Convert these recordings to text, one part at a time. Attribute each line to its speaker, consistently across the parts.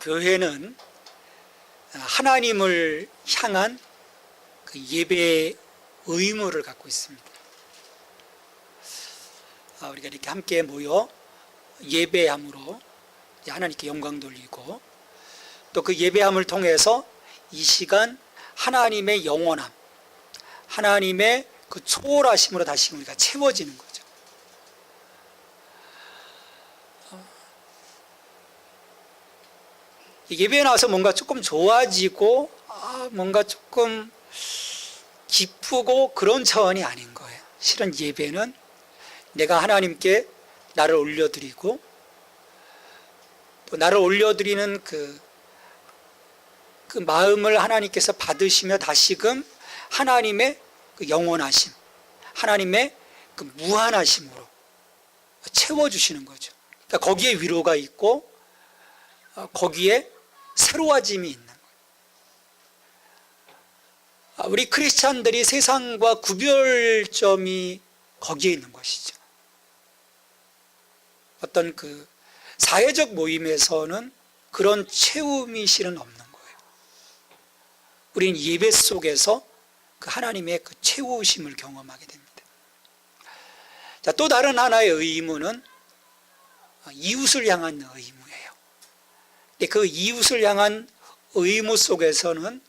Speaker 1: 교회는 하나님을 향한 그 예배의 의무를 갖고 있습니다. 우리가 이렇게 함께 모여 예배함으로 하나님께 영광 돌리고, 또 그 예배함을 통해서 이 시간 하나님의 영원함, 하나님의 그 초월하심으로 다시 우리가 채워지는 거죠. 예배에 나와서 뭔가 조금 좋아지고 뭔가 조금 기쁘고 그런 차원이 아닌 거예요. 실은 예배는 내가 하나님께 나를 올려드리고, 또 나를 올려드리는 그 마음을 하나님께서 받으시며 다시금 하나님의 그 영원하심, 하나님의 그 무한하심으로 채워주시는 거죠. 그러니까 거기에 위로가 있고 거기에 새로워짐이 있는 거예요. 우리 크리스찬들이 세상과 구별점이 거기에 있는 것이죠. 어떤 그 사회적 모임에서는 그런 채움이 실은 없는 거예요. 우리는 예배 속에서 그 하나님의 그 채우심을 경험하게 됩니다. 자, 또 다른 하나의 의무는 이웃을 향한 의무예요. 근데 그 이웃을 향한 의무 속에서는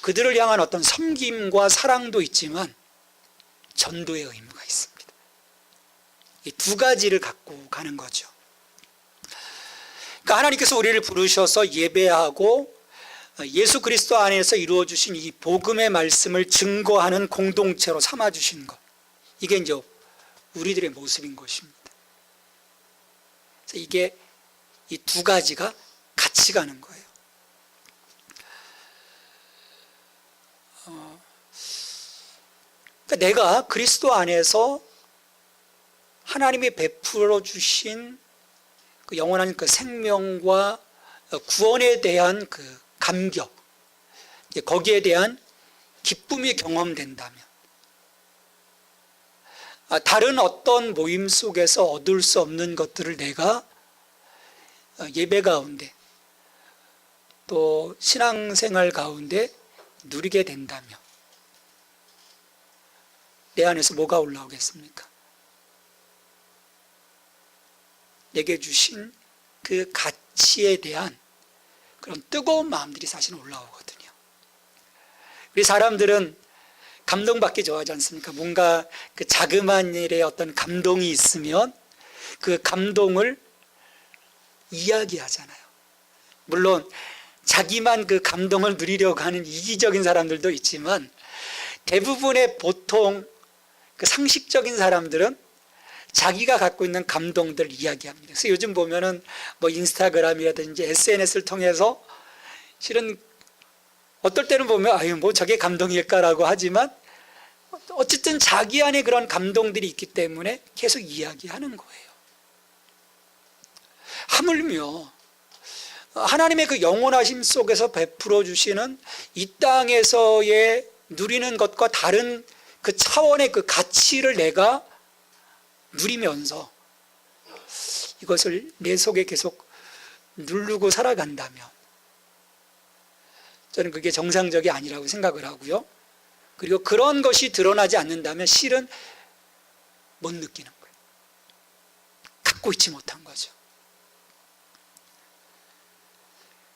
Speaker 1: 그들을 향한 어떤 섬김과 사랑도 있지만 전도의 의무가 있습니다. 이 두 가지를 갖고 가는 거죠. 그러니까 하나님께서 우리를 부르셔서 예배하고 예수 그리스도 안에서 이루어주신 이 복음의 말씀을 증거하는 공동체로 삼아주신 것, 이게 이제 우리들의 모습인 것입니다. 그래서 이게 이 두 가지가 같이 가는 거예요. 그러니까 내가 그리스도 안에서 하나님이 베풀어 주신 그 영원한 그 생명과 구원에 대한 그 감격, 거기에 대한 기쁨이 경험된다면, 다른 어떤 모임 속에서 얻을 수 없는 것들을 내가 예배 가운데 또 신앙생활 가운데 누리게 된다면 내 안에서 뭐가 올라오겠습니까? 내게 주신 그 가치에 대한 그런 뜨거운 마음들이 사실 올라오거든요. 우리 사람들은 감동받기 좋아하지 않습니까? 뭔가 그 자그마한 일에 어떤 감동이 있으면 그 감동을 이야기하잖아요. 물론 자기만 그 감동을 누리려고 하는 이기적인 사람들도 있지만, 대부분의 보통 그 상식적인 사람들은 자기가 갖고 있는 감동들을 이야기합니다. 그래서 요즘 보면은 뭐 인스타그램이라든지 SNS를 통해서 실은 어떨 때는 보면 아유 뭐 저게 감동일까라고 하지만 어쨌든 자기 안에 그런 감동들이 있기 때문에 계속 이야기하는 거예요. 하물며 하나님의 그 영원하심 속에서 베풀어 주시는 이 땅에서의 누리는 것과 다른 그 차원의 그 가치를 내가 누리면서 이것을 내 속에 계속 누르고 살아간다면 저는 그게 정상적이 아니라고 생각을 하고요. 그리고 그런 것이 드러나지 않는다면 실은 못 느끼는 거예요. 갖고 있지 못한 거죠.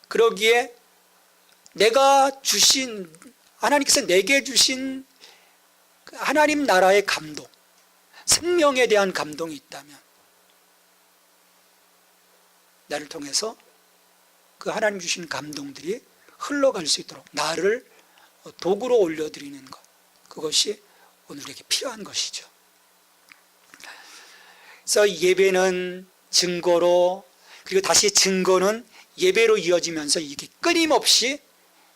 Speaker 1: 그러기에 내가 주신, 하나님께서 내게 주신 하나님 나라의 감동, 생명에 대한 감동이 있다면 나를 통해서 그 하나님 주신 감동들이 흘러갈 수 있도록 나를 도구로 올려드리는 것, 그것이 오늘에게 필요한 것이죠. 그래서 예배는 증거로, 그리고 다시 증거는 예배로 이어지면서 이게 끊임없이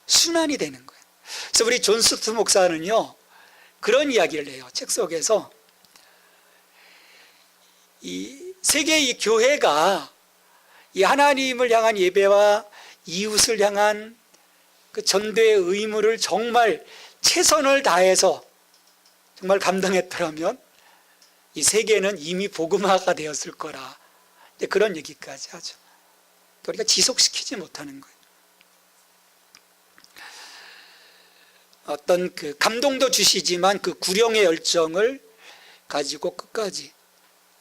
Speaker 1: 순환이 되는 거예요. 그래서 우리 존 스투트 목사는요 그런 이야기를 해요. 책 속에서 이 세계의 이 교회가 이 하나님을 향한 예배와 이웃을 향한 그 전도의 의무를 정말 최선을 다해서 정말 감당했더라면 이 세계는 이미 복음화가 되었을 거라, 그런 얘기까지 하죠. 우리가 지속시키지 못하는 거예요. 어떤 그 감동도 주시지만 그 구령의 열정을 가지고 끝까지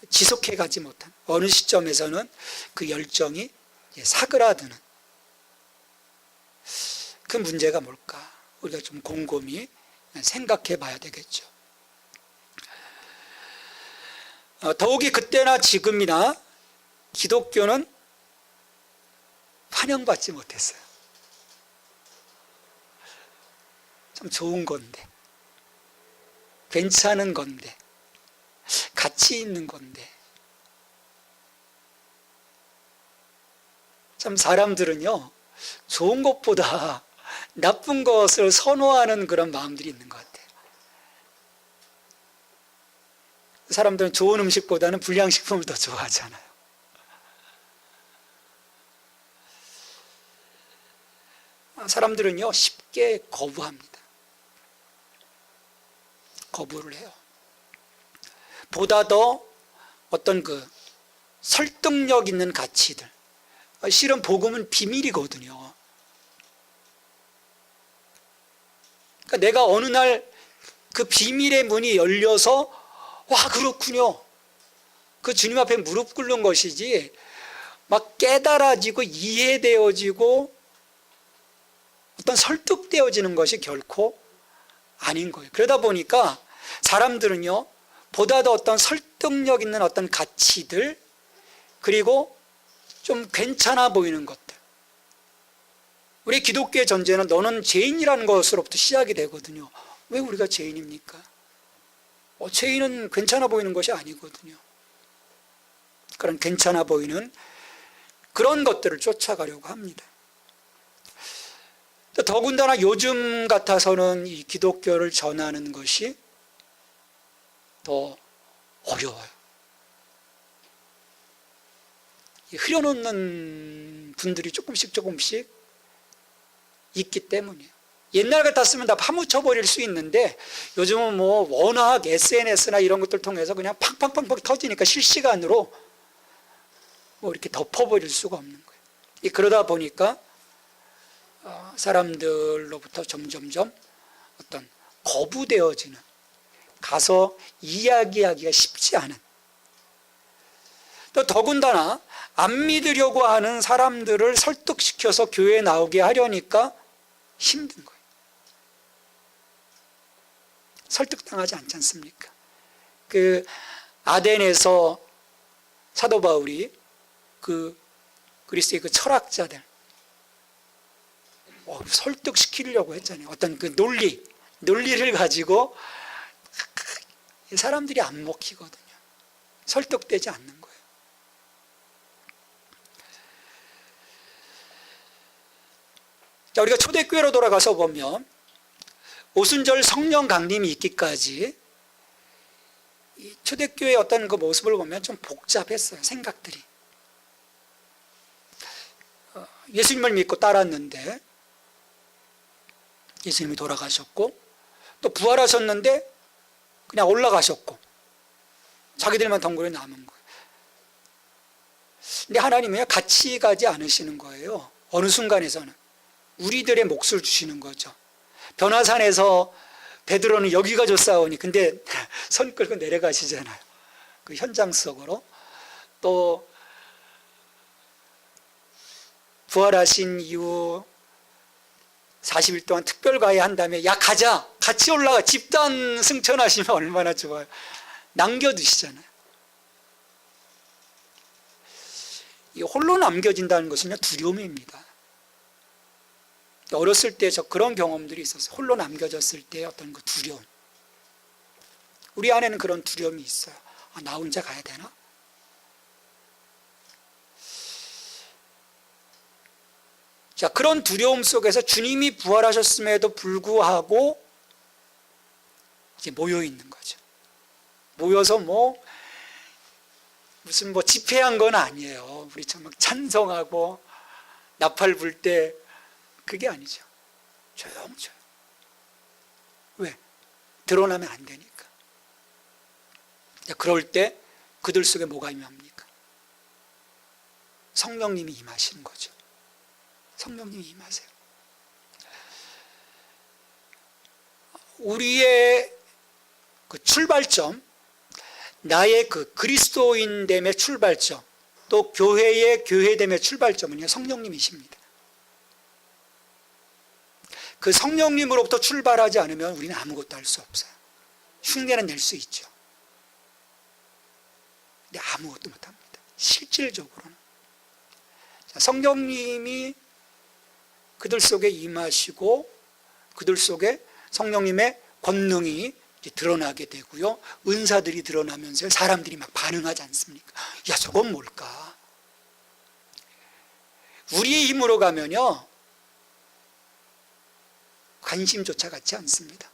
Speaker 1: 지속해 가지 못한, 어느 시점에서는 그 열정이 사그라드는 그 문제가 뭘까? 우리가 좀 곰곰이 생각해 봐야 되겠죠. 더욱이 그때나 지금이나 기독교는 환영받지 못했어요. 참 좋은 건데, 괜찮은 건데, 가치 있는 건데, 참 사람들은요, 좋은 것보다 나쁜 것을 선호하는 그런 마음들이 있는 것 같아요. 사람들은 좋은 음식보다는 불량식품을 더 좋아하잖아요. 사람들은요, 쉽게 거부합니다. 거부를 해요. 보다 더 어떤 그 설득력 있는 가치들, 실은 복음은 비밀이거든요. 그러니까 내가 어느 날 그 비밀의 문이 열려서 와, 그렇군요, 그 주님 앞에 무릎 꿇는 것이지 막 깨달아지고 이해되어지고 어떤 설득되어지는 것이 결코 아닌 거예요. 그러다 보니까 사람들은요, 보다 더 어떤 설득력 있는 어떤 가치들, 그리고 좀 괜찮아 보이는 것들. 우리 기독교의 전제는 너는 죄인이라는 것으로부터 시작이 되거든요. 왜 우리가 죄인입니까? 죄인은 괜찮아 보이는 것이 아니거든요. 그런 괜찮아 보이는 그런 것들을 쫓아가려고 합니다. 더군다나 요즘 같아서는 이 기독교를 전하는 것이 더 어려워요. 흐려놓는 분들이 조금씩 있기 때문이에요. 옛날 같았으면 다 파묻혀버릴 수 있는데 요즘은 뭐 워낙 SNS나 이런 것들 통해서 그냥 팡팡팡팡 터지니까 실시간으로 뭐 이렇게 덮어버릴 수가 없는 거예요. 그러다 보니까 사람들로부터 점점점 어떤 거부되어지는, 가서 이야기하기가 쉽지 않은, 또 더군다나 안 믿으려고 하는 사람들을 설득시켜서 교회에 나오게 하려니까 힘든 거예요. 설득당하지 않지 않습니까? 그 아덴에서 사도 바울이 그 그리스의 그 철학자들 설득시키려고 했잖아요. 어떤 그 논리를 가지고 사람들이 안 먹히거든요. 설득되지 않는 거예요. 자, 우리가 초대교회로 돌아가서 보면 오순절 성령 강림이 있기까지 이 초대교회의 어떤 그 모습을 보면 좀 복잡했어요. 생각들이. 예수님을 믿고 따랐는데 예수님이 돌아가셨고, 또 부활하셨는데 그냥 올라가셨고, 자기들만 덩굴에 남은 거예요. 근데 하나님은 같이 가지 않으시는 거예요. 어느 순간에서는 우리들의 몫을 주시는 거죠. 변화산에서 베드로는 여기가 좋사오니, 근데 선 끌고 내려가시잖아요. 그 현장 속으로. 또 부활하신 이후 40일 동안 특별과외 한 다음에 야 가자, 같이 올라가, 집단 승천하시면 얼마나 좋아요. 남겨두시잖아요. 이 홀로 남겨진다는 것은요, 두려움입니다. 어렸을 때 저 그런 경험들이 있었어요. 홀로 남겨졌을 때 어떤 그 두려움. 우리 안에는 그런 두려움이 있어요. 나 혼자 가야 되나? 자, 그런 두려움 속에서 주님이 부활하셨음에도 불구하고 이제 모여 있는 거죠. 모여서 무슨 집회한 건 아니에요. 우리처럼 막 찬송하고 나팔 불 때 그게 아니죠. 조용조용. 왜? 드러나면 안 되니까. 자, 그럴 때 그들 속에 뭐가 임합니까? 성령님이 임하시는 거죠. 성령님이 임하세요. 우리의 그 출발점, 나의 그 그리스도인됨의 출발점, 또 교회의 교회됨의 출발점은요, 성령님이십니다. 그 성령님으로부터 출발하지 않으면 우리는 아무것도 할 수 없어요. 흉내는 낼 수 있죠. 근데 아무것도 못합니다. 실질적으로는. 성령님이 그들 속에 임하시고 그들 속에 성령님의 권능이 드러나게 되고요, 은사들이 드러나면서 사람들이 막 반응하지 않습니까? 야, 저건 뭘까? 우리의 힘으로 가면요, 관심조차 갖지 않습니다.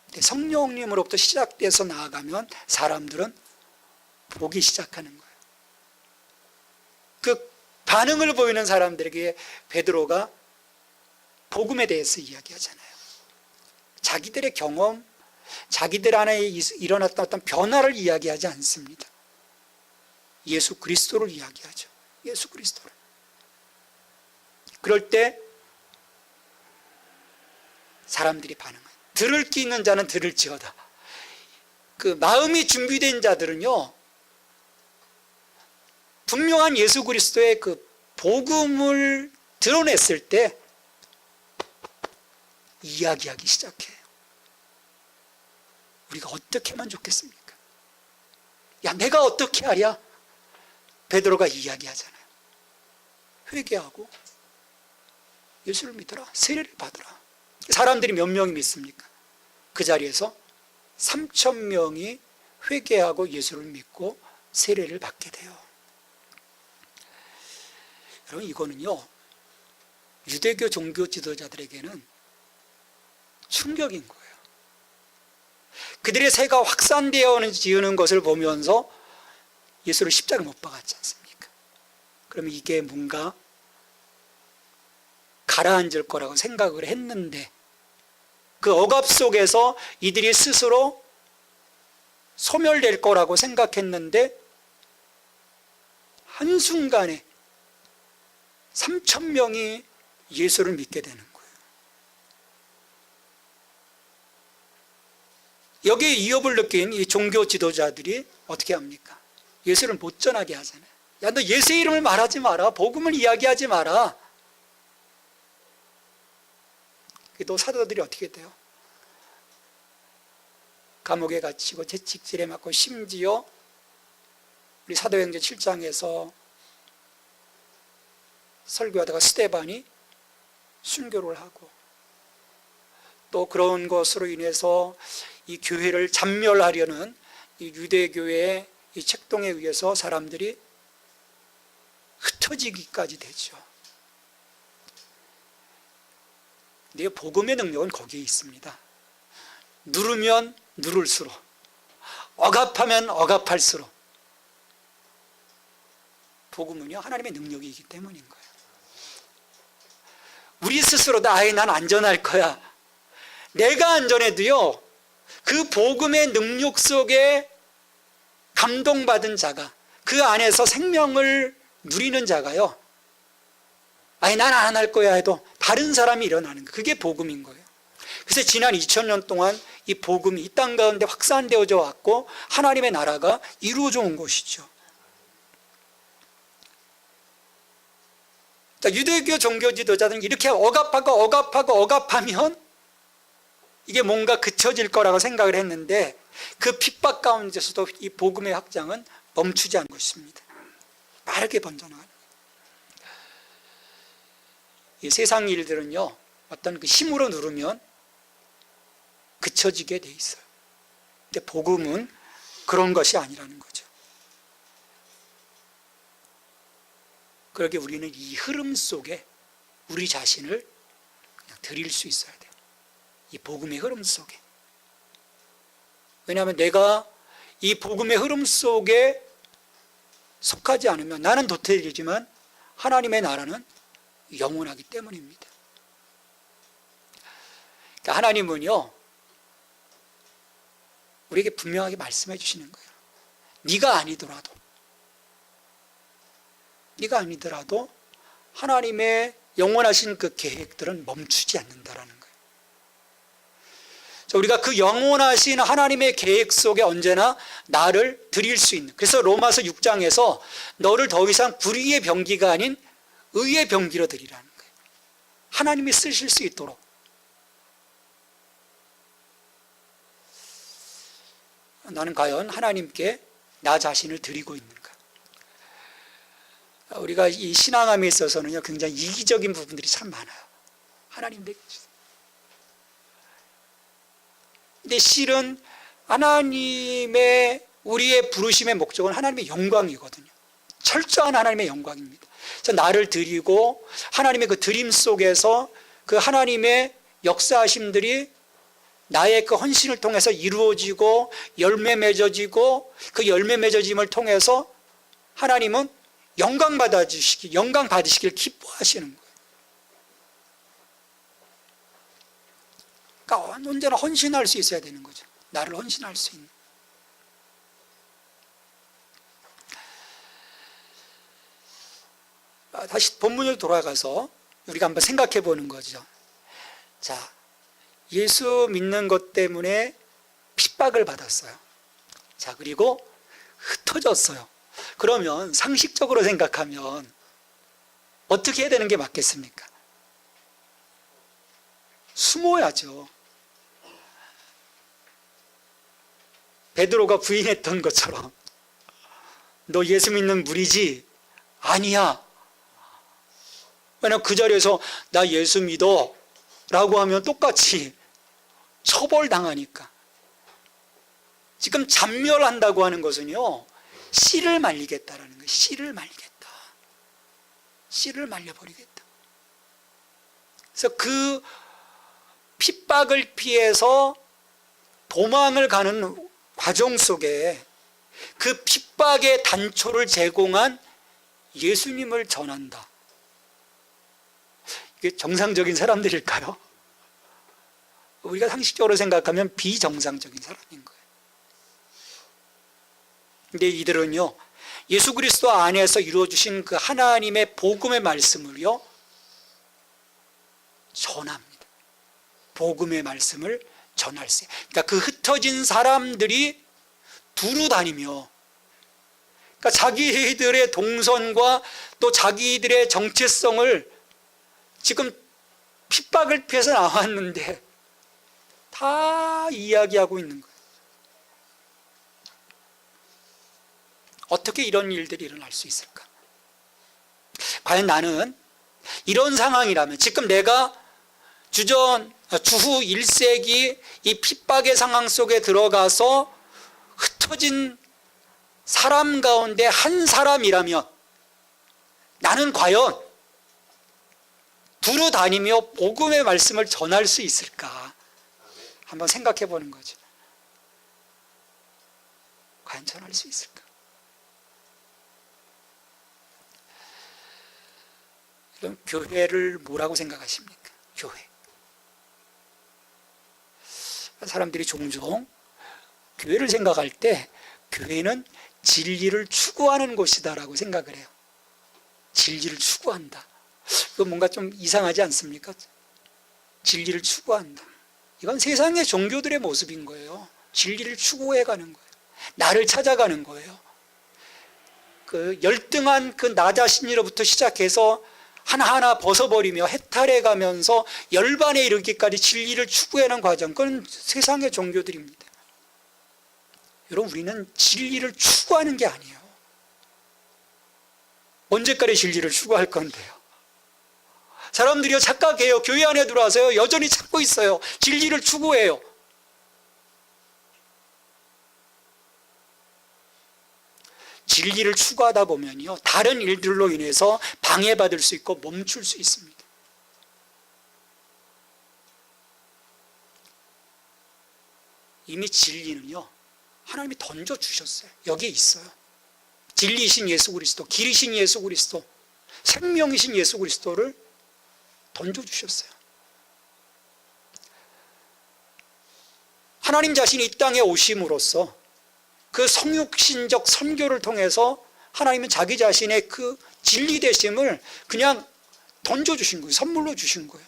Speaker 1: 근데 성령님으로부터 시작돼서 나아가면 사람들은 보기 시작하는 거예요. 그 반응을 보이는 사람들에게 베드로가 복음에 대해서 이야기하잖아요. 자기들의 경험, 자기들 안에 일어났던 어떤 변화를 이야기하지 않습니다. 예수 그리스도를 이야기하죠. 예수 그리스도를. 그럴 때 사람들이 반응해요. 들을 귀 있는 자는 들을지어다. 그 마음이 준비된 자들은요, 분명한 예수 그리스도의 그 복음을 드러냈을 때 이야기하기 시작해요. 우리가 어떻게 하면 좋겠습니까? 야, 내가 어떻게 하랴? 베드로가 이야기하잖아요. 회개하고 예수를 믿어라. 세례를 받으라. 사람들이 몇 명이 믿습니까? 그 자리에서 3,000명이 회개하고 예수를 믿고 세례를 받게 돼요. 여러분, 이거는요, 유대교 종교 지도자들에게는 충격인 거예요. 그들의 세가 확산되어 지으는 것을 보면서 예수를 십자가에 못 박았지 않습니까? 그러면 이게 뭔가 가라앉을 거라고 생각을 했는데, 그 억압 속에서 이들이 스스로 소멸될 거라고 생각했는데, 한순간에 3,000명이 예수를 믿게 되는 거예요. 여기에 위협을 느낀 이 종교 지도자들이 어떻게 합니까? 예수를 못 전하게 하잖아요. 야, 너 예수의 이름을 말하지 마라. 복음을 이야기하지 마라. 또 사도들이 어떻게 돼요? 감옥에 갇히고 채찍질에 맞고, 심지어 우리 사도행전 7장에서 설교하다가 스데반이 순교를 하고, 또 그런 것으로 인해서 이 교회를 잔멸하려는 이 유대교의 이 책동에 의해서 사람들이 흩어지기까지 되죠. 근데 복음의 능력은 거기에 있습니다. 누르면 누를수록, 억압하면 억압할수록, 복음은요, 하나님의 능력이기 때문인 거예요. 우리 스스로도 난 안전할 거야. 내가 안전해도요, 그 복음의 능력 속에 감동받은 자가, 그 안에서 생명을 누리는 자가요, 난 안 할 거야 해도 다른 사람이 일어나는 거예요. 그게 복음인 거예요. 그래서 지난 2000년 동안 이 복음이 이 땅 가운데 확산되어져 왔고, 하나님의 나라가 이루어져 온 것이죠. 자, 유대교 종교 지도자들은 이렇게 억압하면 이게 뭔가 그쳐질 거라고 생각을 했는데, 그 핍박 가운데서도 이 복음의 확장은 멈추지 않고 있습니다. 빠르게 번져나가는 거예요. 이 세상 일들은요, 어떤 그 힘으로 누르면 그쳐지게 돼 있어요. 근데 복음은 그런 것이 아니라는 거죠. 그러게 우리는 이 흐름 속에 우리 자신을 그냥 드릴 수 있어야 돼요. 이 복음의 흐름 속에. 왜냐하면 내가 이 복음의 흐름 속에 속하지 않으면 나는 도태되지만 하나님의 나라는 영원하기 때문입니다. 그러니까 하나님은요, 우리에게 분명하게 말씀해 주시는 거예요. 네가 아니더라도, 네가 아니더라도 하나님의 영원하신 그 계획들은 멈추지 않는다라는 거예요. 우리가 그 영원하신 하나님의 계획 속에 언제나 나를 드릴 수 있는, 그래서 로마서 6장에서 너를 더 이상 불의의 병기가 아닌 의의 병기로 드리라는 거예요. 하나님이 쓰실 수 있도록. 나는 과연 하나님께 나 자신을 드리고 있는가? 우리가 이 신앙함에 있어서는요, 굉장히 이기적인 부분들이 참 많아요. 하나님 내게 주세요. 근데 실은 하나님의, 우리의 부르심의 목적은 하나님의 영광이거든요. 철저한 하나님의 영광입니다. 그래서 나를 드리고 하나님의 그 드림 속에서 그 하나님의 역사하심들이 나의 그 헌신을 통해서 이루어지고 열매 맺어지고, 그 열매 맺어짐을 통해서 하나님은 영광 받으시길 기뻐하시는 거예요. 그러니까 언제나 헌신할 수 있어야 되는 거죠. 나를 헌신할 수 있는. 다시 본문으로 돌아가서 우리가 한번 생각해 보는 거죠. 자, 예수 믿는 것 때문에 핍박을 받았어요. 자, 그리고 흩어졌어요. 그러면 상식적으로 생각하면 어떻게 해야 되는 게 맞겠습니까? 숨어야죠. 베드로가 부인했던 것처럼, 너 예수 믿는 무리지? 아니야. 왜냐면 그 자리에서 나 예수 믿어 라고 하면 똑같이 처벌당하니까. 지금 잔멸한다고 하는 것은요, 씨를 말리겠다라는 거예요. 씨를 말리겠다. 씨를 말려버리겠다. 그래서 그 핍박을 피해서 도망을 가는 과정 속에 그 핍박의 단초를 제공한 예수님을 전한다. 이게 정상적인 사람들일까요? 우리가 상식적으로 생각하면 비정상적인 사람인 거예요. 근데 이들은요, 예수 그리스도 안에서 이루어주신 그 하나님의 복음의 말씀을요, 전합니다. 복음의 말씀을 전할 수 있어요. 그러니까 그 흩어진 사람들이 두루 다니며, 그러니까 자기들의 동선과 또 자기들의 정체성을 지금 핍박을 피해서 나왔는데 다 이야기하고 있는 거예요. 어떻게 이런 일들이 일어날 수 있을까? 과연 나는 이런 상황이라면, 지금 내가 주후 1세기 이 핍박의 상황 속에 들어가서 흩어진 사람 가운데 한 사람이라면 나는 과연 두루 다니며 복음의 말씀을 전할 수 있을까? 한번 생각해 보는 거죠. 과연 전할 수 있을까? 그럼 교회를 뭐라고 생각하십니까? 교회. 사람들이 종종 교회를 생각할 때 교회는 진리를 추구하는 곳이다라고 생각을 해요. 진리를 추구한다. 이건 뭔가 좀 이상하지 않습니까? 진리를 추구한다. 이건 세상의 종교들의 모습인 거예요. 진리를 추구해 가는 거예요. 나를 찾아가는 거예요. 그 열등한 그 나 자신으로부터 시작해서 하나하나 벗어버리며 해탈해 가면서 열반에 이르기까지 진리를 추구하는 과정, 그건 세상의 종교들입니다. 여러분, 우리는 진리를 추구하는 게 아니에요. 언제까지 진리를 추구할 건데요? 사람들이요, 착각해요. 교회 안에 들어와서요, 여전히 찾고 있어요. 진리를 추구해요. 진리를 추구하다 보면요, 다른 일들로 인해서 방해받을 수 있고 멈출 수 있습니다. 이미 진리는요, 하나님이 던져주셨어요. 여기에 있어요. 진리이신 예수 그리스도, 길이신 예수 그리스도, 생명이신 예수 그리스도를 던져주셨어요. 하나님 자신이 이 땅에 오심으로써 그 성육신적 선교를 통해서 하나님은 자기 자신의 그 진리 되심을 그냥 던져주신 거예요. 선물로 주신 거예요.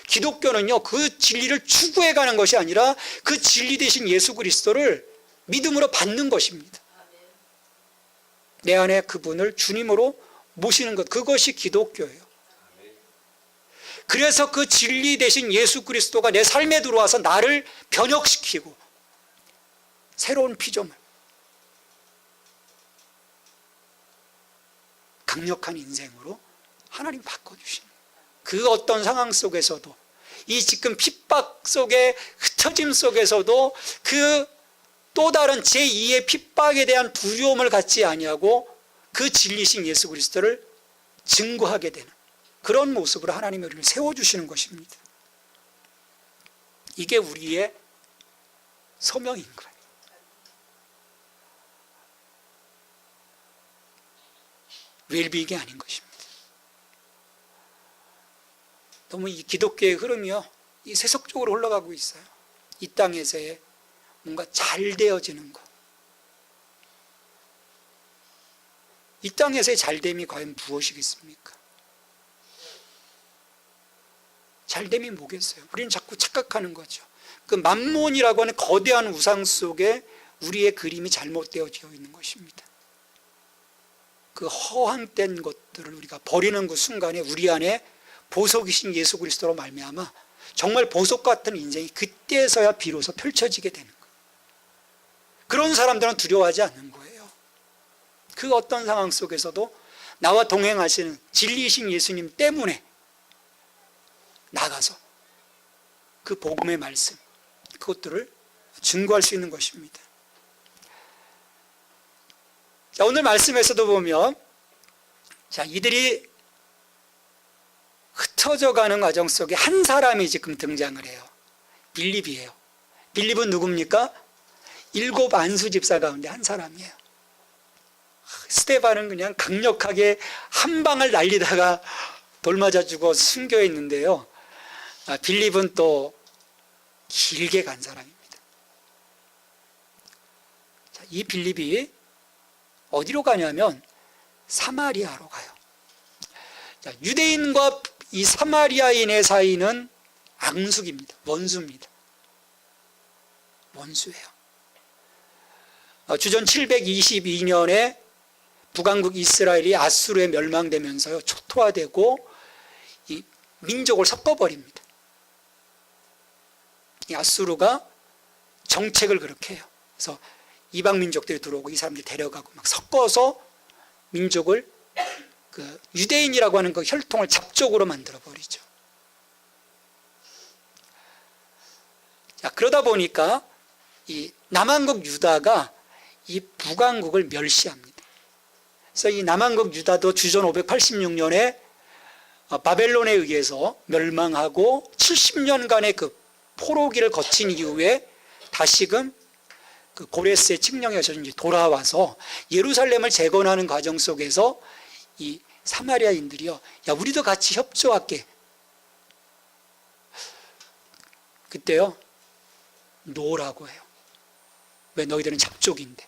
Speaker 1: 기독교는요, 그 진리를 추구해 가는 것이 아니라 그 진리 되신 예수 그리스도를 믿음으로 받는 것입니다. 내 안에 그분을 주님으로 모시는 것, 그것이 기독교예요. 그래서 그 진리 되신 예수 그리스도가 내 삶에 들어와서 나를 변혁시키고 새로운 피조물, 강력한 인생으로 하나님 바꿔주시는 거예요. 그 어떤 상황 속에서도, 이 지금 핍박 속에, 흩어짐 속에서도 그 또 다른 제2의 핍박에 대한 두려움을 갖지 아니하고 그 진리신 예수 그리스도를 증거하게 되는 그런 모습으로 하나님이 우리를 세워주시는 것입니다. 이게 우리의 소명인 거예요. 웰빙이 아닌 것입니다. 너무 이 기독교의 흐름이요, 이 세속적으로 흘러가고 있어요. 이 땅에서의 뭔가 잘 되어지는 것, 이 땅에서의 잘됨이 과연 무엇이겠습니까? 잘됨이 뭐겠어요? 우리는 자꾸 착각하는 거죠. 그 만몬이라고 하는 거대한 우상 속에 우리의 그림이 잘못되어져 있는 것입니다. 그 허황된 것들을 우리가 버리는 그 순간에 우리 안에 보석이신 예수 그리스도로 말미암아 정말 보석 같은 인생이 그때서야 비로소 펼쳐지게 되는 거예요. 그런 사람들은 두려워하지 않는 거예요. 그 어떤 상황 속에서도 나와 동행하시는 진리이신 예수님 때문에 나가서 그 복음의 말씀, 그것들을 증거할 수 있는 것입니다. 자, 오늘 말씀에서도 보면, 자, 이들이 흩어져 가는 과정 속에 한 사람이 지금 등장을 해요. 빌립이에요. 빌립은 누굽니까? 7 안수 집사 가운데 한 사람이에요. 스데반은 그냥 강력하게 한 방을 날리다가 돌 맞아 죽어 숨겨 있는데요. 빌립은 또 길게 간 사람입니다. 자, 이 빌립이 어디로 가냐면 사마리아로 가요. 자, 유대인과 이 사마리아인의 사이는 앙숙입니다. 원수입니다. 원수예요. 주전 722년에 북왕국 이스라엘이 아수르에 멸망되면서요, 초토화되고 이 민족을 섞어버립니다. 이 아수르가 정책을 그렇게 해요. 그래서 이방 민족들이 들어오고 이 사람들이 데려가고 막 섞어서 민족을 그 유대인이라고 하는 그 혈통을 잡족으로 만들어 버리죠. 자, 그러다 보니까 이 남왕국 유다가 이 북왕국을 멸시합니다. 그래서 이 남왕국 유다도 주전 586년에 바벨론에 의해서 멸망하고 70년간의 그 포로기를 거친 이후에 다시금 그 고레스의 칙령에 의해서 돌아와서 예루살렘을 재건하는 과정 속에서 이 사마리아인들이요, 야, 우리도 같이 협조할게. 그때요, 노라고 해요. 왜? 너희들은 잡족인데,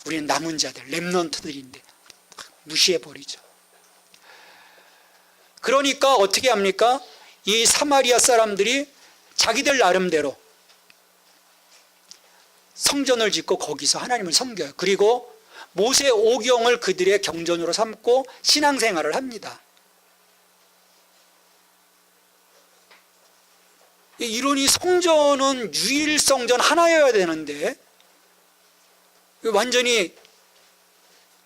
Speaker 1: 우리는 남은 자들, 렘넌트들인데 무시해버리죠. 그러니까 어떻게 합니까? 이 사마리아 사람들이 자기들 나름대로 성전을 짓고 거기서 하나님을 섬겨요. 그리고 모세 오경을 그들의 경전으로 삼고 신앙생활을 합니다. 이러니 성전은 유일 성전 하나여야 되는데 완전히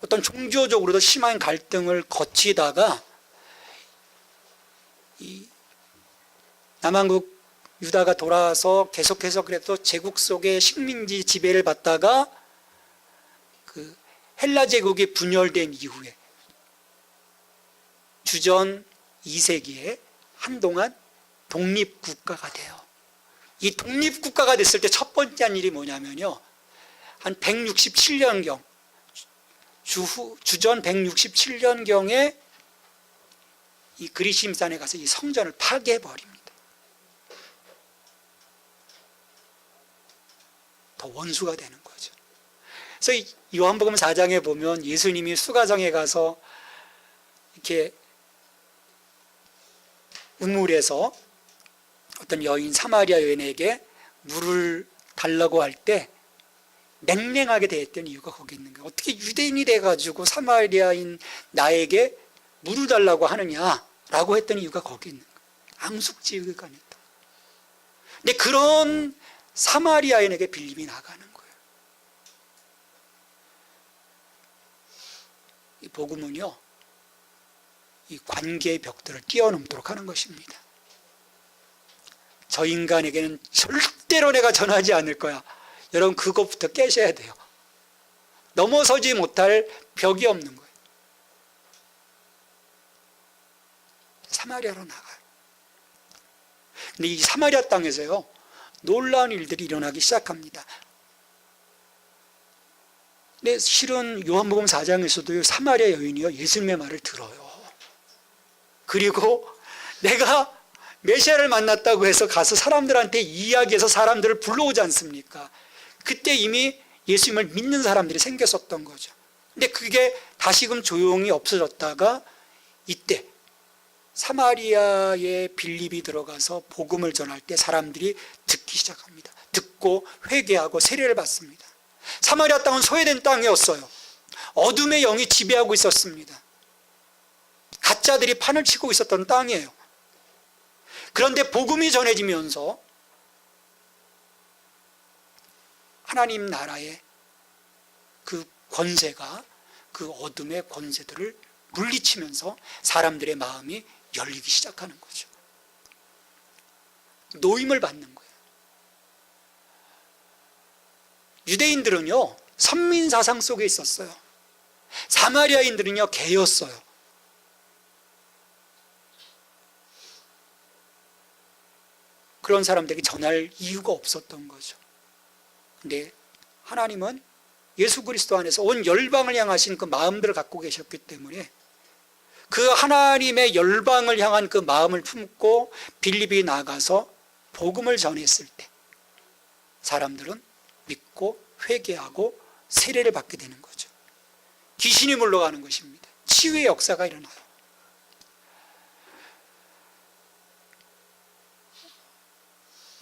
Speaker 1: 어떤 종교적으로도 심한 갈등을 거치다가 이 남왕국 유다가 돌아와서 계속해서 그래도 제국 속의 식민지 지배를 받다가 그 헬라 제국이 분열된 이후에 주전 2세기에 한동안 독립국가가 돼요. 이 독립국가가 됐을 때 첫 번째 한 일이 뭐냐면요, 한 167년경, 주전 167년경에 이 그리심산에 가서 이 성전을 파괴해버립니다. 더 원수가 되는 거죠. 그래서 요한복음 4장에 보면 예수님이 수가성에 가서 이렇게 우물에서 어떤 여인, 사마리아 여인에게 물을 달라고 할 때 냉랭하게 대했던 이유가 거기 있는 거예요. 어떻게 유대인이 돼가지고 사마리아인 나에게 물을 달라고 하느냐라고 했던 이유가 거기 있는 거예요. 앙숙지의가 아니었다. 근데 그런 사마리아인에게 빌림이 나가는 거예요. 이 복음은요, 이 관계의 벽들을 뛰어넘도록 하는 것입니다. 저 인간에게는 절대로 내가 전하지 않을 거야. 여러분, 그것부터 깨셔야 돼요. 넘어서지 못할 벽이 없는 거예요. 사마리아로 나가요. 근데 이 사마리아 땅에서요, 놀라운 일들이 일어나기 시작합니다. 근데 실은 요한복음 4장에서도 사마리아 여인이요, 예수님의 말을 들어요. 그리고 내가 메시아를 만났다고 해서 가서 사람들한테 이야기해서 사람들을 불러오지 않습니까? 그때 이미 예수님을 믿는 사람들이 생겼었던 거죠. 근데 그게 다시금 조용히 없어졌다가 이때 사마리아에 빌립이 들어가서 복음을 전할 때 사람들이 듣기 시작합니다. 듣고 회개하고 세례를 받습니다. 사마리아 땅은 소외된 땅이었어요. 어둠의 영이 지배하고 있었습니다. 가짜들이 판을 치고 있었던 땅이에요. 그런데 복음이 전해지면서 하나님 나라의 그 권세가 그 어둠의 권세들을 물리치면서 사람들의 마음이 열리기 시작하는 거죠. 노임을 받는 거예요. 유대인들은요, 선민 사상 속에 있었어요. 사마리아인들은요, 개였어요. 그런 사람들에게 전할 이유가 없었던 거죠. 근데 하나님은 예수 그리스도 안에서 온 열방을 향하신 그 마음들을 갖고 계셨기 때문에 그 하나님의 열방을 향한 그 마음을 품고 빌립이 나가서 복음을 전했을 때 사람들은 믿고 회개하고 세례를 받게 되는 거죠. 귀신이 물러가는 것입니다. 치유의 역사가 일어나요.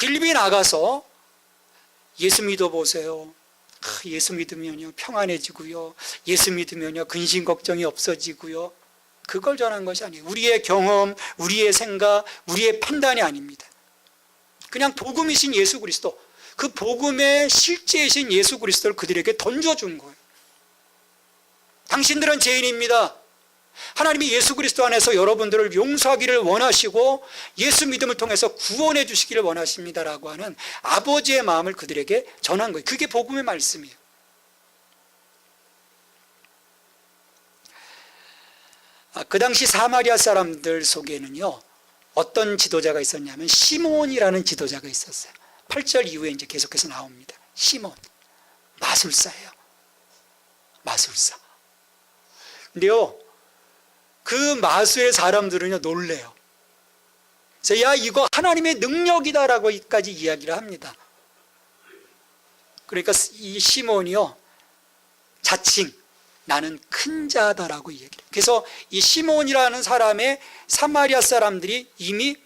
Speaker 1: 빌립이 나가서 예수 믿어보세요. 예수 믿으면요 평안해지고요, 예수 믿으면요 근심 걱정이 없어지고요, 그걸 전한 것이 아니에요. 우리의 경험, 우리의 생각, 우리의 판단이 아닙니다. 그냥 복음이신 예수 그리스도, 그 복음의 실제이신 예수 그리스도를 그들에게 던져준 거예요. 당신들은 죄인입니다. 하나님이 예수 그리스도 안에서 여러분들을 용서하기를 원하시고 예수 믿음을 통해서 구원해 주시기를 원하십니다라고 하는 아버지의 마음을 그들에게 전한 거예요. 그게 복음의 말씀이에요. 그 당시 사마리아 사람들 속에는요, 어떤 지도자가 있었냐면 시몬이라는 지도자가 있었어요. 8절 이후에 이제 계속해서 나옵니다. 시몬, 마술사예요. 마술사. 근데요, 그 마술의 사람들은요 놀래요. 그래서 야, 이거 하나님의 능력이다라고까지 이야기를 합니다. 그러니까 이 시몬이요 자칭 나는 큰 자다라고 이야기해요. 그래서 이 시몬이라는 사람의 사마리아 사람들이 이미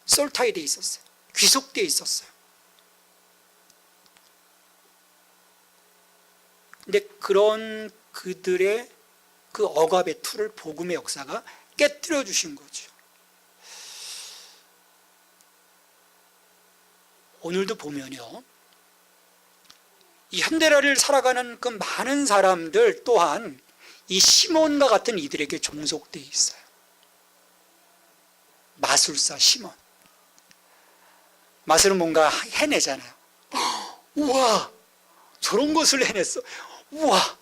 Speaker 1: 솔타이 돼 있었어요. 귀속되어 있었어요. 근데 그런 그들의 그 억압의 틀을 복음의 역사가 깨뜨려 주신 거죠. 오늘도 보면요, 이 현대를 살아가는 그 많은 사람들 또한 이 시몬과 같은 이들에게 종속되어 있어요. 마술사 시몬. 마술은 뭔가 해내잖아요. 우와, 저런 것을 해냈어. 우와.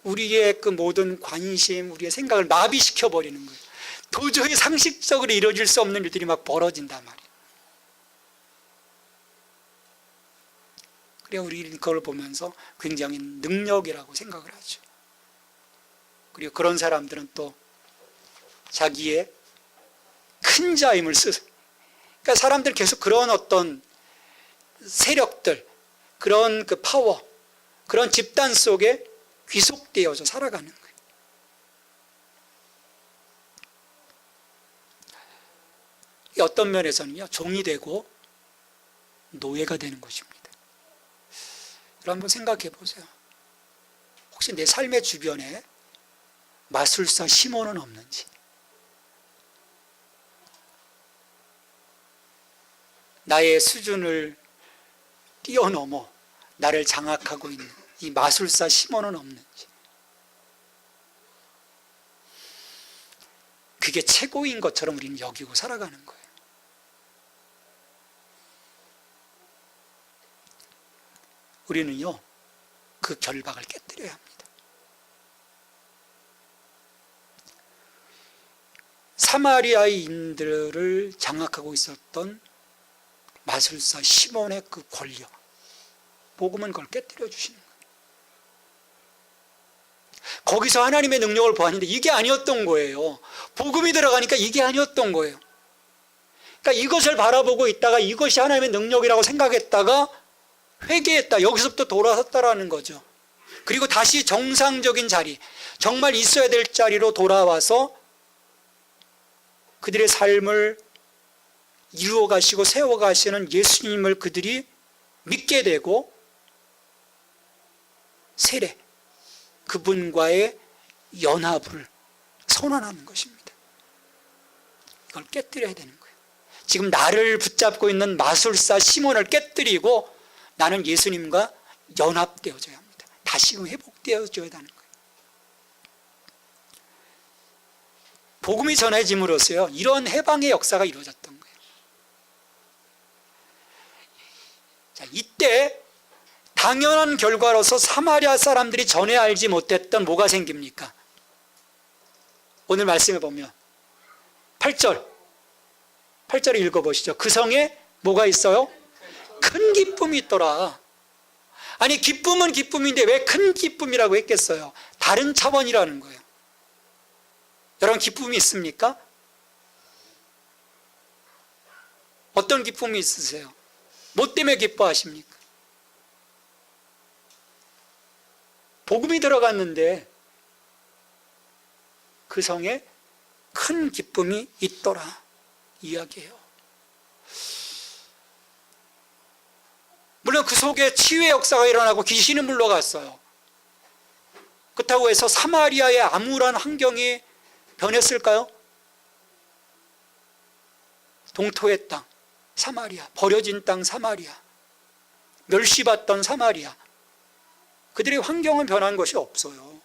Speaker 1: 우리의 그 모든 관심, 우리의 생각을 마비시켜 버리는 거예요. 도저히 상식적으로 이루어질 수 없는 일들이 막 벌어진단 말이에요. 그래, 우리는 그걸 보면서 굉장히 능력이라고 생각을 하죠. 그리고 그런 사람들은 또 자기의 큰 자임을 그러니까 사람들 계속 그런 어떤 세력들, 그런 그 파워, 그런 집단 속에 귀속되어서 살아가는 거예요. 어떤 면에서는요, 종이 되고 노예가 되는 것입니다. 여러분 한번 생각해 보세요. 혹시 내 삶의 주변에 마술사 시몬은 없는지, 나의 수준을 뛰어넘어 나를 장악하고 있는 이 마술사 시몬은 없는지, 그게 최고인 것처럼 우리는 여기고 살아가는 거예요. 우리는요, 그 결박을 깨뜨려야 합니다. 사마리아인들을 장악하고 있었던 마술사 시몬의 그 권력, 복음은 그걸 깨뜨려 주시는 거예요. 거기서 하나님의 능력을 보았는데 이게 아니었던 거예요. 복음이 들어가니까 이게 아니었던 거예요. 그러니까 이것을 바라보고 있다가 이것이 하나님의 능력이라고 생각했다가 회개했다, 여기서부터 돌아섰다라는 거죠. 그리고 다시 정상적인 자리, 정말 있어야 될 자리로 돌아와서 그들의 삶을 이루어 가시고 세워 가시는 예수님을 그들이 믿게 되고 세례, 그분과의 연합을 선언하는 것입니다. 이걸 깨뜨려야 되는 거예요. 지금 나를 붙잡고 있는 마술사 시몬을 깨뜨리고 나는 예수님과 연합되어져야 합니다. 다시금 회복되어져야 하는 거예요. 복음이 전해짐으로써요, 이런 해방의 역사가 이루어졌던 거예요. 자, 이때 당연한 결과로서 사마리아 사람들이 전에 알지 못했던 뭐가 생깁니까? 오늘 말씀해 보면 8절 읽어보시죠. 그 성에 뭐가 있어요? 큰 기쁨이 있더라. 아니, 기쁨은 기쁨인데 왜 큰 기쁨이라고 했겠어요? 다른 차원이라는 거예요. 여러분, 기쁨이 있습니까? 어떤 기쁨이 있으세요? 뭐 때문에 기뻐하십니까? 복음이 들어갔는데 그 성에 큰 기쁨이 있더라 이야기해요. 물론 그 속에 치유의 역사가 일어나고 귀신이 물러갔어요. 그렇다고 해서 사마리아의 암울한 환경이 변했을까요? 동토의 땅 사마리아, 버려진 땅 사마리아, 멸시받던 사마리아, 그들의 환경은 변한 것이 없어요.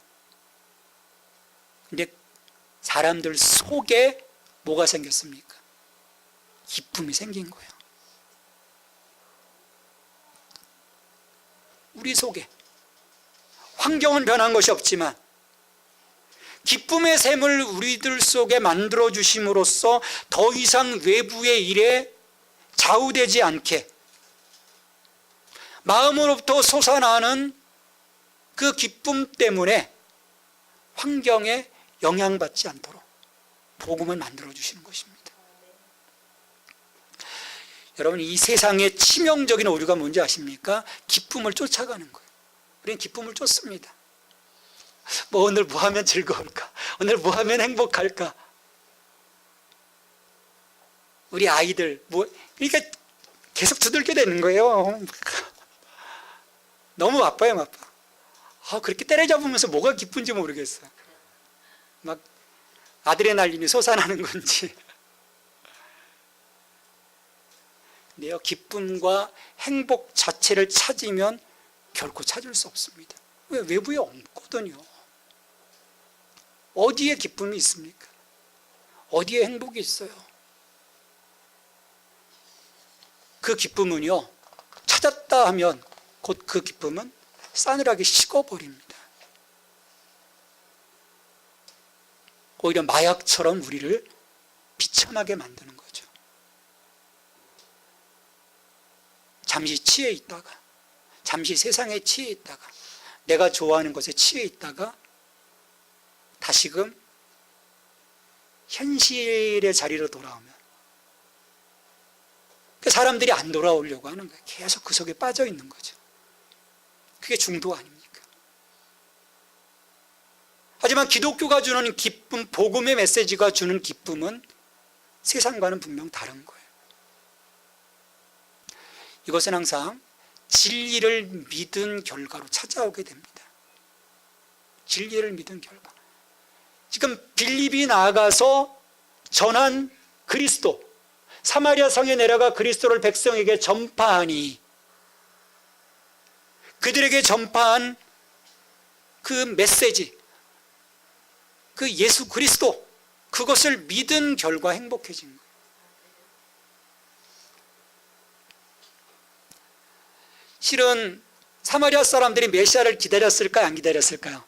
Speaker 1: 근데 사람들 속에 뭐가 생겼습니까? 기쁨이 생긴 거예요. 우리 속에 환경은 변한 것이 없지만 기쁨의 샘을 우리들 속에 만들어 주심으로써 더 이상 외부의 일에 좌우되지 않게 마음으로부터 솟아나는 그 기쁨 때문에 환경에 영향받지 않도록 복음을 만들어 주시는 것입니다. 여러분, 이 세상의 치명적인 오류가 뭔지 아십니까? 기쁨을 쫓아가는 거예요. 우리는 기쁨을 쫓습니다. 뭐 오늘 뭐 하면 즐거울까? 오늘 뭐 하면 행복할까? 우리 아이들 그러니까 계속 두들겨 대는 거예요. 너무 바빠요, 바빠. 그렇게 때려잡으면서 뭐가 기쁜지 모르겠어요. 막 아드레날린이 솟아나는 건지. 근데요, 기쁨과 행복 자체를 찾으면 결코 찾을 수 없습니다. 왜? 외부에 없거든요. 어디에 기쁨이 있습니까? 어디에 행복이 있어요? 그 기쁨은요, 찾았다 하면 곧 그 기쁨은 싸늘하게 식어버립니다. 오히려 마약처럼 우리를 비참하게 만드는 거죠. 잠시 취해 있다가, 잠시 세상에 취해 있다가, 내가 좋아하는 것에 취해 있다가 다시금 현실의 자리로 돌아오면 사람들이 안 돌아오려고 하는 거예요. 계속 그 속에 빠져 있는 거죠. 그게 중도 아닙니까? 하지만 기독교가 주는 기쁨, 복음의 메시지가 주는 기쁨은 세상과는 분명 다른 거예요. 이것은 항상 진리를 믿은 결과로 찾아오게 됩니다. 진리를 믿은 결과. 지금 빌립이 나아가서 전한 그리스도, 사마리아 성에 내려가 그리스도를 백성에게 전파하니 그들에게 전파한 그 메시지, 그 예수 그리스도, 그것을 믿은 결과 행복해진 거예요. 실은 사마리아 사람들이 메시아를 기다렸을까요? 안 기다렸을까요?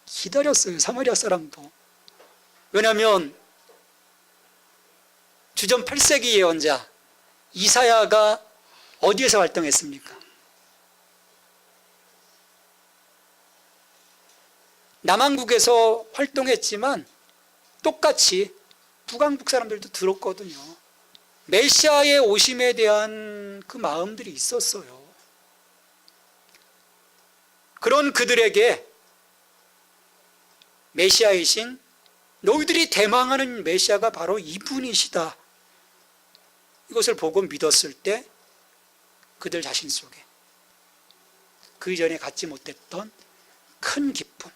Speaker 1: 기다렸어요. 사마리아 사람도. 왜냐하면 주전 8세기 예언자 이사야가 어디에서 활동했습니까? 남한국에서 활동했지만 똑같이 북왕국 사람들도 들었거든요. 메시아의 오심에 대한 그 마음들이 있었어요. 그런 그들에게 메시아이신, 너희들이 대망하는 메시아가 바로 이분이시다, 이것을 보고 믿었을 때 그들 자신 속에 그 이전에 갖지 못했던 큰 기쁨,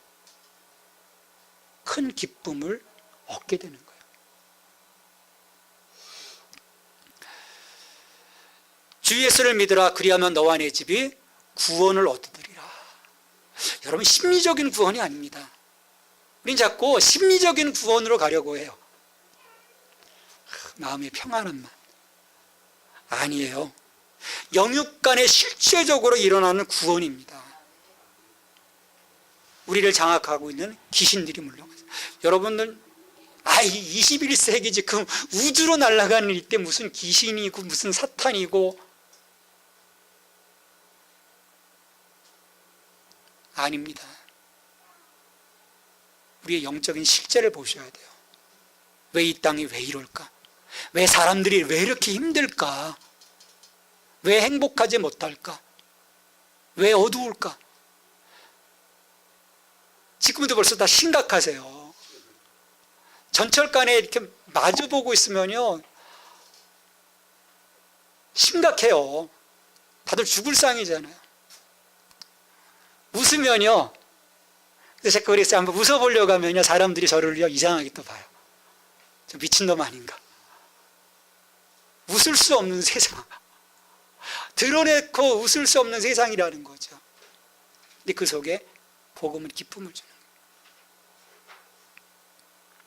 Speaker 1: 큰 기쁨을 얻게 되는 거예요. 주 예수를 믿으라, 그리하면 너와 내 집이 구원을 얻으리라. 여러분, 심리적인 구원이 아닙니다. 우린 자꾸 심리적인 구원으로 가려고 해요. 마음의 평안함만. 아니에요. 영육 간에 실제적으로 일어나는 구원입니다. 우리를 장악하고 있는 귀신들이 물러가죠. 여러분들, 21세기 지금 우주로 날아가는 이때 무슨 귀신이고 무슨 사탄이고, 아닙니다. 우리의 영적인 실제를 보셔야 돼요. 왜 이 땅이 왜 이럴까? 왜 사람들이 왜 이렇게 힘들까? 왜 행복하지 못할까? 왜 어두울까? 지금도 벌써 다 심각하세요. 전철간에 이렇게 마주보고 있으면요, 심각해요. 다들 죽을 상이잖아요. 웃으면요, 그래서 제가 그랬어요. 한번 웃어보려고 하면요, 사람들이 저를 이상하게 또 봐요. 저 미친놈 아닌가? 웃을 수 없는 세상, 드러내고 웃을 수 없는 세상이라는 거죠. 근데 그 속에 복음은 기쁨을 주는 거예요.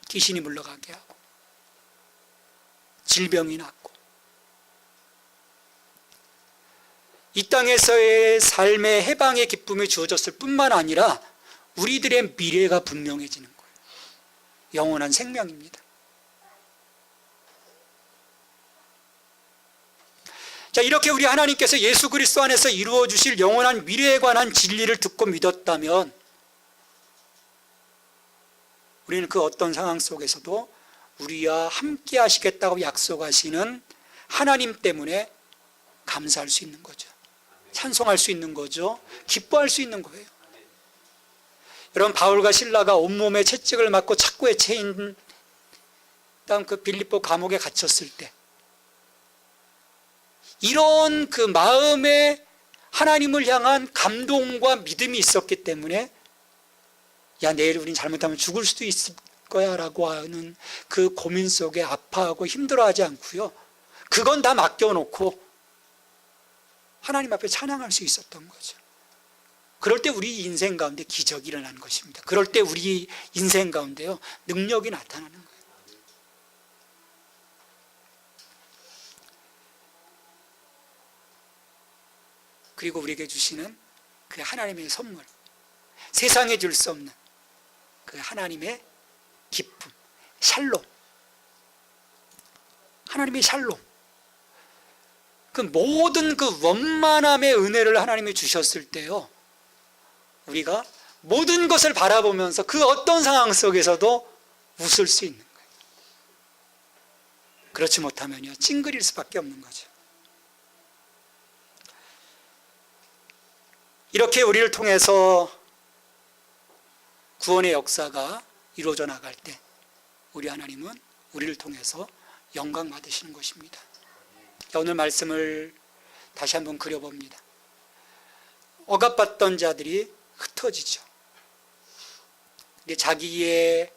Speaker 1: 귀신이 물러가게 하고 질병이 낫고, 이 땅에서의 삶의 해방의 기쁨이 주어졌을 뿐만 아니라 우리들의 미래가 분명해지는 거예요. 영원한 생명입니다. 자, 이렇게 우리 하나님께서 예수 그리스도 안에서 이루어 주실 영원한 미래에 관한 진리를 듣고 믿었다면 우리는 그 어떤 상황 속에서도 우리와 함께 하시겠다고 약속하시는 하나님 때문에 감사할 수 있는 거죠. 찬송할 수 있는 거죠. 기뻐할 수 있는 거예요. 여러분, 바울과 실라가 온몸에 채찍을 맞고 착고에 채인 그 빌립보 감옥에 갇혔을 때 이런 그 마음에 하나님을 향한 감동과 믿음이 있었기 때문에, 야, 내일 우린 잘못하면 죽을 수도 있을 거야 라고 하는 그 고민 속에 아파하고 힘들어하지 않고요, 그건 다 맡겨놓고 하나님 앞에 찬양할 수 있었던 거죠. 그럴 때 우리 인생 가운데 기적이 일어나는 것입니다. 그럴 때 우리 인생 가운데요, 능력이 나타나는 거예요. 그리고 우리에게 주시는 그 하나님의 선물, 세상에 줄 수 없는 그 하나님의 기쁨, 샬롬, 하나님의 샬롬, 그 모든 그 원만함의 은혜를 하나님이 주셨을 때요, 우리가 모든 것을 바라보면서 그 어떤 상황 속에서도 웃을 수 있는 거예요. 그렇지 못하면요, 찡그릴 수밖에 없는 거죠. 이렇게 우리를 통해서 구원의 역사가 이루어져 나갈 때 우리 하나님은 우리를 통해서 영광 받으시는 것입니다. 오늘 말씀을 다시 한번 그려봅니다. 억압받던 자들이 흩어지죠. 근데 자기의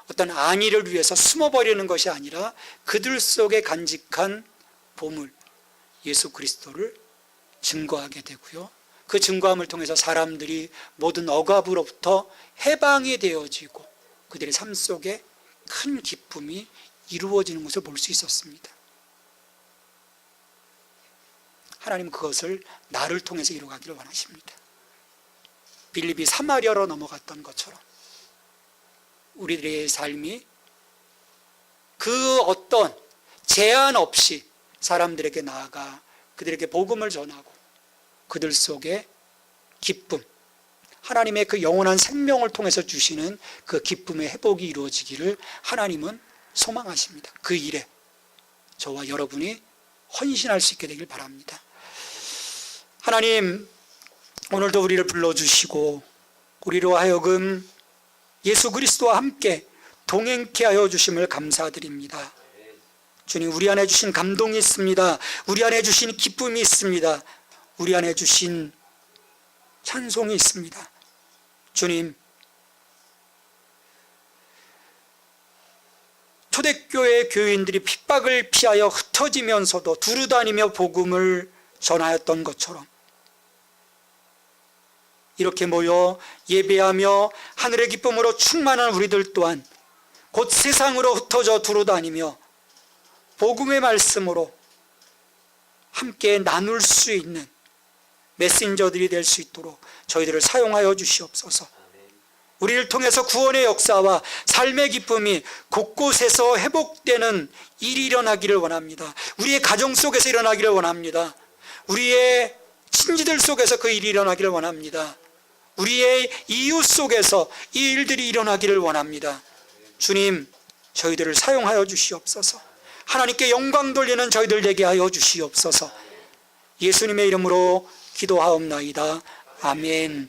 Speaker 1: 어떤 안위를 위해서 숨어버리는 것이 아니라 그들 속에 간직한 보물 예수 그리스도를 증거하게 되고요. 그 증거함을 통해서 사람들이 모든 억압으로부터 해방이 되어지고 그들의 삶 속에 큰 기쁨이 이루어지는 것을 볼 수 있었습니다. 하나님은 그것을 나를 통해서 이루어가기를 원하십니다. 빌립이 사마리아로 넘어갔던 것처럼 우리들의 삶이 그 어떤 제한 없이 사람들에게 나아가 그들에게 복음을 전하고 그들 속에 기쁨, 하나님의 그 영원한 생명을 통해서 주시는 그 기쁨의 회복이 이루어지기를 하나님은 소망하십니다. 그 일에 저와 여러분이 헌신할 수 있게 되길 바랍니다. 하나님, 오늘도 우리를 불러주시고 우리로 하여금 예수 그리스도와 함께 동행케 하여 주심을 감사드립니다. 주님, 우리 안에 주신 감동이 있습니다. 우리 안에 주신 기쁨이 있습니다. 우리 안에 주신 찬송이 있습니다. 주님, 초대교회 교인들이 핍박을 피하여 흩어지면서도 두루다니며 복음을 전하였던 것처럼 이렇게 모여 예배하며 하늘의 기쁨으로 충만한 우리들 또한 곧 세상으로 흩어져 두루다니며 복음의 말씀으로 함께 나눌 수 있는 메신저들이 될 수 있도록 저희들을 사용하여 주시옵소서. 우리를 통해서 구원의 역사와 삶의 기쁨이 곳곳에서 회복되는 일이 일어나기를 원합니다. 우리의 가정 속에서 일어나기를 원합니다. 우리의 친지들 속에서 그 일이 일어나기를 원합니다. 우리의 이웃 속에서 이 일들이 일어나기를 원합니다. 주님, 저희들을 사용하여 주시옵소서. 하나님께 영광 돌리는 저희들 되게 하여 주시옵소서. 예수님의 이름으로 기도하옵나이다. 아멘.